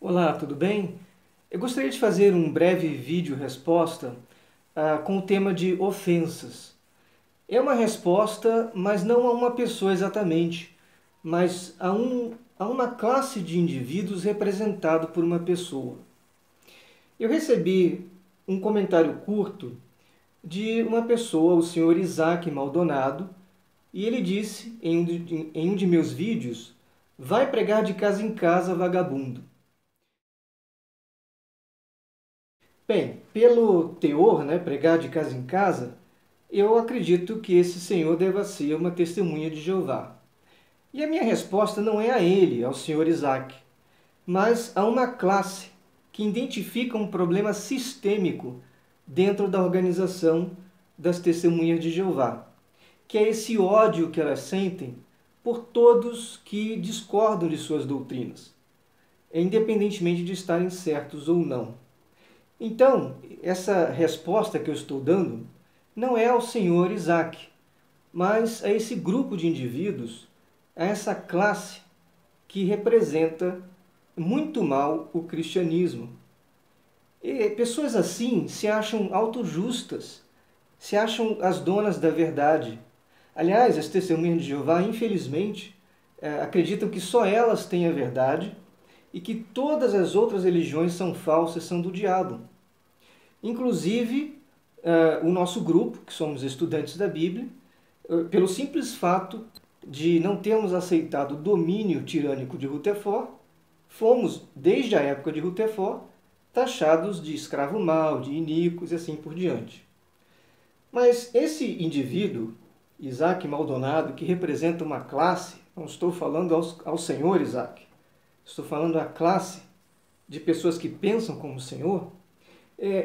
Olá, tudo bem? Eu gostaria de fazer um breve vídeo-resposta com o tema de ofensas. É uma resposta, mas não a uma pessoa exatamente, mas a uma classe de indivíduos representado por uma pessoa. Eu recebi um comentário curto de uma pessoa, o senhor Isaac Maldonado, e ele disse em um de meus vídeos: "Vai pregar de casa em casa, vagabundo." Bem, pelo teor, né, pregar de casa em casa, eu acredito que esse senhor deva ser uma testemunha de Jeová. E a minha resposta não é a ele, ao senhor Isaac, mas a uma classe que identifica um problema sistêmico dentro da organização das testemunhas de Jeová, que é esse ódio que elas sentem por todos que discordam de suas doutrinas, independentemente de estarem certos ou não. Então, essa resposta que eu estou dando não é ao senhor Isaac, mas a esse grupo de indivíduos, a essa classe que representa muito mal o cristianismo. E pessoas assim se acham autojustas, se acham as donas da verdade. Aliás, as testemunhas de Jeová, infelizmente, acreditam que só elas têm a verdade e que todas as outras religiões são falsas, são do diabo. Inclusive, o nosso grupo, que somos estudantes da Bíblia, pelo simples fato de não termos aceitado o domínio tirânico de Rutherford, fomos, desde a época de Rutherford, taxados de escravo mau, de iníquos e assim por diante. Mas esse indivíduo, Isaac Maldonado, que representa uma classe, não estou falando ao senhor Isaac, estou falando à classe de pessoas que pensam como o senhor,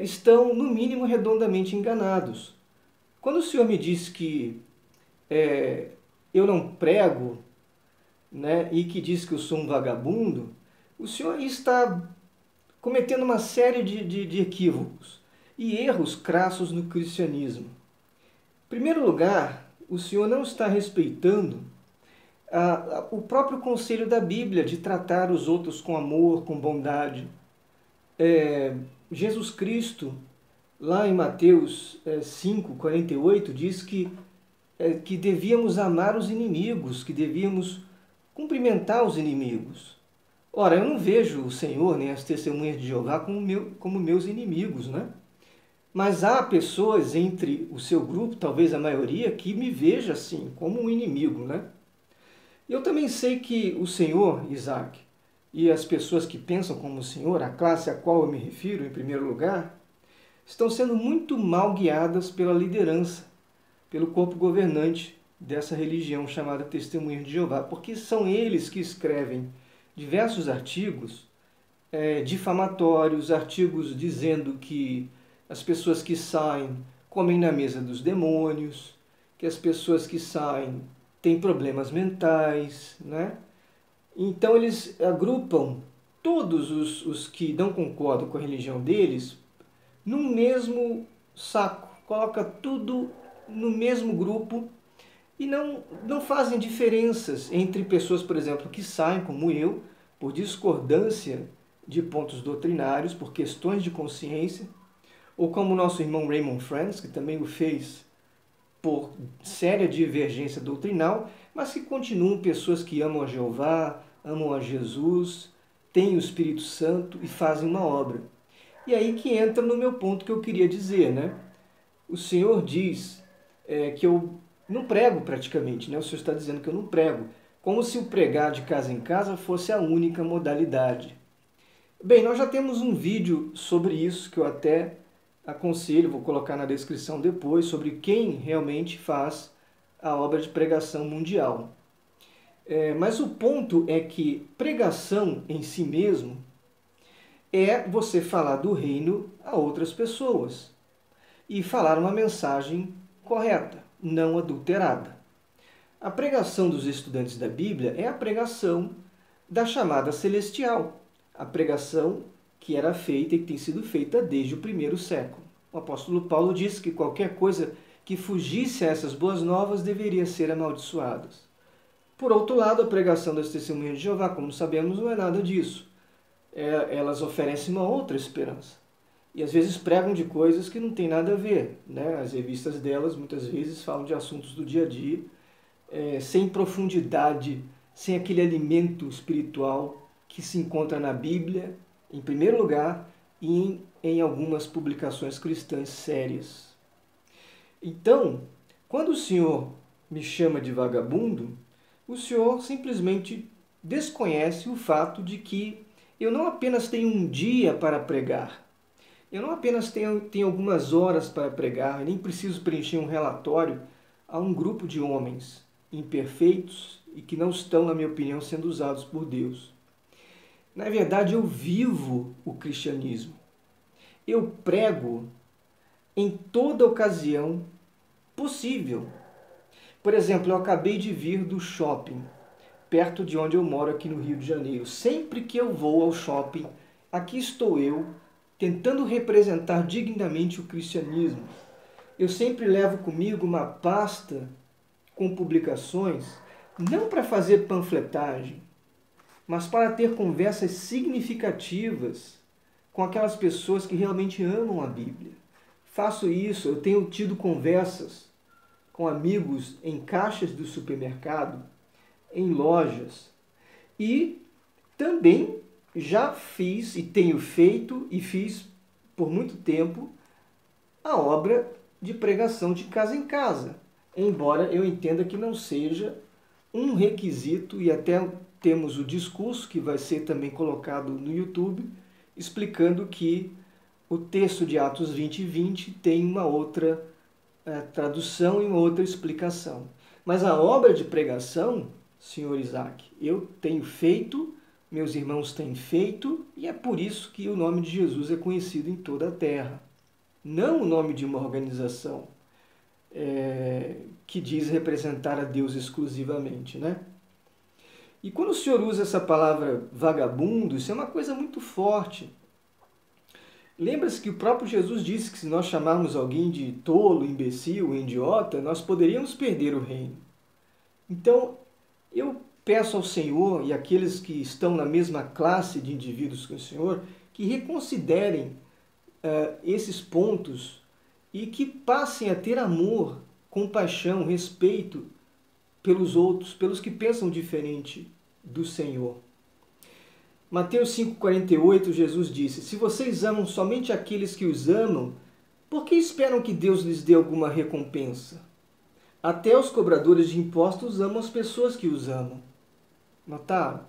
estão, no mínimo, redondamente enganados. Quando o senhor me diz que eu não prego, né, e que diz que eu sou um vagabundo, o senhor está cometendo uma série de equívocos e erros crassos no cristianismo. Em primeiro lugar, o senhor não está respeitando o próprio conselho da Bíblia de tratar os outros com amor, com bondade. Jesus Cristo, lá em Mateus 5:48, diz que devíamos amar os inimigos, que devíamos cumprimentar os inimigos. Ora, eu não vejo o Senhor nem as testemunhas de Jeová como meus inimigos, né? Mas há pessoas entre o seu grupo, talvez a maioria, que me veja assim, como um inimigo, né? Eu também sei que o Senhor, Isaac, e as pessoas que pensam como o Senhor, a classe a qual eu me refiro em primeiro lugar, estão sendo muito mal guiadas pela liderança, pelo corpo governante dessa religião chamada Testemunhas de Jeová, porque são eles que escrevem diversos artigos difamatórios, artigos dizendo que as pessoas que saem comem na mesa dos demônios, que as pessoas que saem têm problemas mentais, né? Então eles agrupam todos os que não concordam com a religião deles num mesmo saco, coloca tudo no mesmo grupo e não fazem diferenças entre pessoas, por exemplo, que saem, como eu, por discordância de pontos doutrinários, por questões de consciência, ou como o nosso irmão Raymond Friends, que também o fez por séria divergência doutrinal, mas que continuam pessoas que amam a Jeová, amam a Jesus, têm o Espírito Santo e fazem uma obra. E aí que entra no meu ponto que eu queria dizer, né? O Senhor diz que eu não prego praticamente, né? O Senhor está dizendo que eu não prego, como se o pregar de casa em casa fosse a única modalidade. Bem, nós já temos um vídeo sobre isso que eu até aconselho, vou colocar na descrição depois, sobre quem realmente faz a obra de pregação mundial. Mas o ponto é que pregação em si mesmo é você falar do reino a outras pessoas e falar uma mensagem correta, não adulterada. A pregação dos estudantes da Bíblia é a pregação da chamada celestial, a pregação que era feita e que tem sido feita desde o primeiro século. O apóstolo Paulo disse que qualquer coisa que fugisse a essas boas novas deveria ser amaldiçoada. Por outro lado, a pregação das testemunhas de Jeová, como sabemos, não é nada disso. elas oferecem uma outra esperança. E às vezes pregam de coisas que não tem nada a ver, né? As revistas delas muitas vezes falam de assuntos do dia a dia, sem profundidade, sem aquele alimento espiritual que se encontra na Bíblia, em primeiro lugar, e em algumas publicações cristãs sérias. Então, quando o Senhor me chama de vagabundo, o Senhor simplesmente desconhece o fato de que eu não apenas tenho um dia para pregar, eu não apenas tenho algumas horas para pregar, nem preciso preencher um relatório a um grupo de homens imperfeitos e que não estão, na minha opinião, sendo usados por Deus. Na verdade, eu vivo o cristianismo. Eu prego em toda ocasião possível. Por exemplo, eu acabei de vir do shopping, perto de onde eu moro aqui no Rio de Janeiro. Sempre que eu vou ao shopping, aqui estou eu, tentando representar dignamente o cristianismo. Eu sempre levo comigo uma pasta com publicações, não para fazer panfletagem, mas para ter conversas significativas com aquelas pessoas que realmente amam a Bíblia. Faço isso, eu tenho tido conversas com amigos em caixas do supermercado, em lojas, e também já fiz e tenho feito e fiz por muito tempo a obra de pregação de casa em casa, embora eu entenda que não seja um requisito, e até temos o discurso que vai ser também colocado no YouTube, explicando que o texto de Atos 20:20 tem uma outra tradução e uma outra explicação. Mas a obra de pregação, senhor Isaac, eu tenho feito, meus irmãos têm feito, e é por isso que o nome de Jesus é conhecido em toda a terra. Não o nome de uma organização que diz representar a Deus exclusivamente, né? E quando o Senhor usa essa palavra vagabundo, isso é uma coisa muito forte. Lembra-se que o próprio Jesus disse que se nós chamarmos alguém de tolo, imbecil, idiota, nós poderíamos perder o reino. Então, eu peço ao Senhor e àqueles que estão na mesma classe de indivíduos que o Senhor, que reconsiderem esses pontos e que passem a ter amor, compaixão, respeito pelos outros, pelos que pensam diferente do Senhor. Mateus 5,48, Jesus disse: se vocês amam somente aqueles que os amam, por que esperam que Deus lhes dê alguma recompensa? Até os cobradores de impostos amam as pessoas que os amam. Notaram?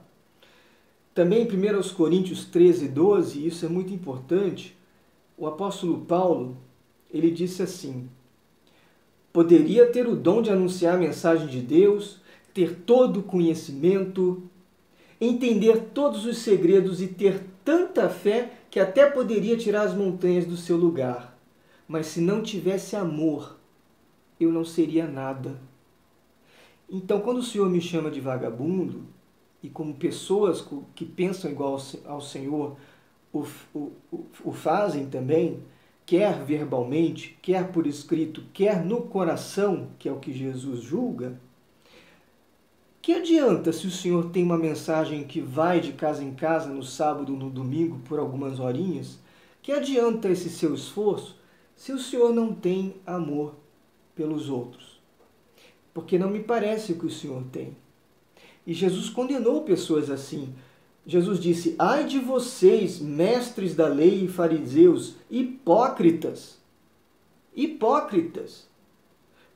Também em 1 Coríntios 13:12, isso é muito importante, o apóstolo Paulo, ele disse assim: poderia ter o dom de anunciar a mensagem de Deus, ter todo o conhecimento, entender todos os segredos e ter tanta fé que até poderia tirar as montanhas do seu lugar. Mas se não tivesse amor, eu não seria nada. Então, quando o Senhor me chama de vagabundo, e como pessoas que pensam igual ao Senhor o fazem também, quer verbalmente, quer por escrito, quer no coração, que é o que Jesus julga, que adianta se o Senhor tem uma mensagem que vai de casa em casa no sábado, no domingo, por algumas horinhas? Que adianta esse seu esforço se o Senhor não tem amor pelos outros? Porque não me parece o que o Senhor tem. E Jesus condenou pessoas assim. Jesus disse: ai de vocês, mestres da lei e fariseus, hipócritas! Hipócritas!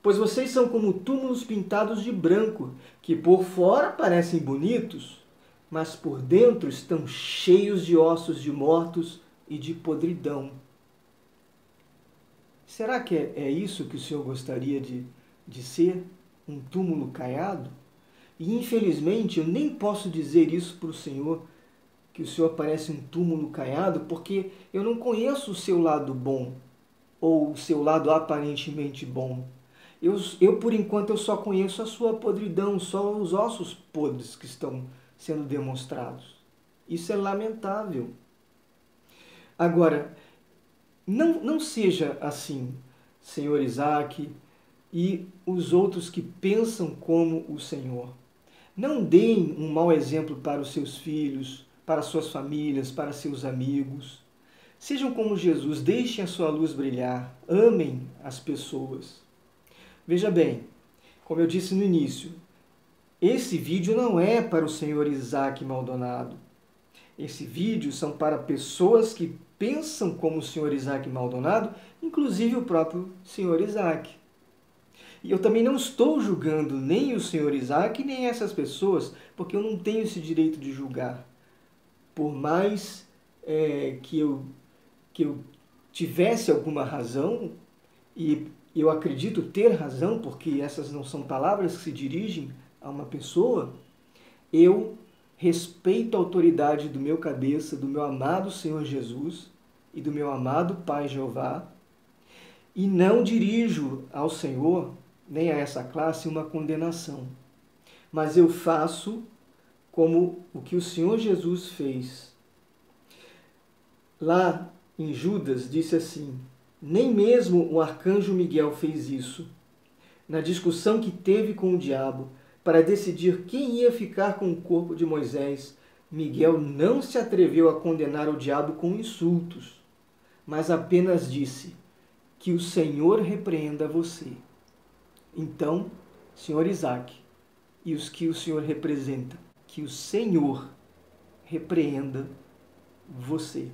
Pois vocês são como túmulos pintados de branco, que por fora parecem bonitos, mas por dentro estão cheios de ossos de mortos e de podridão. Será que é isso que o Senhor gostaria de ser? Um túmulo caiado? E infelizmente eu nem posso dizer isso para o Senhor, que o Senhor parece um túmulo caiado, porque eu não conheço o seu lado bom, ou o seu lado aparentemente bom. Eu por enquanto, eu só conheço a sua podridão, só os ossos podres que estão sendo demonstrados. Isso é lamentável. Agora, não seja assim, senhor Isaac e os outros que pensam como o Senhor. Não deem um mau exemplo para os seus filhos, para suas famílias, para seus amigos. Sejam como Jesus, deixem a sua luz brilhar, amem as pessoas. Veja bem, como eu disse no início, esse vídeo não é para o senhor Isaac Maldonado. Esse vídeo são para pessoas que pensam como o senhor Isaac Maldonado, inclusive o próprio senhor Isaac. E eu também não estou julgando nem o senhor Isaac, nem essas pessoas, porque eu não tenho esse direito de julgar. Por mais que eu tivesse alguma razão, e eu acredito ter razão, porque essas não são palavras que se dirigem a uma pessoa, eu respeito a autoridade do meu cabeça, do meu amado Senhor Jesus e do meu amado Pai Jeová, e não dirijo ao Senhor, nem a essa classe, uma condenação. Mas eu faço como o que o Senhor Jesus fez. Lá em Judas disse assim: nem mesmo o arcanjo Miguel fez isso. Na discussão que teve com o diabo para decidir quem ia ficar com o corpo de Moisés, Miguel não se atreveu a condenar o diabo com insultos, mas apenas disse: que o Senhor repreenda você. Então, senhor Isaac, e os que o Senhor representa, que o Senhor repreenda você.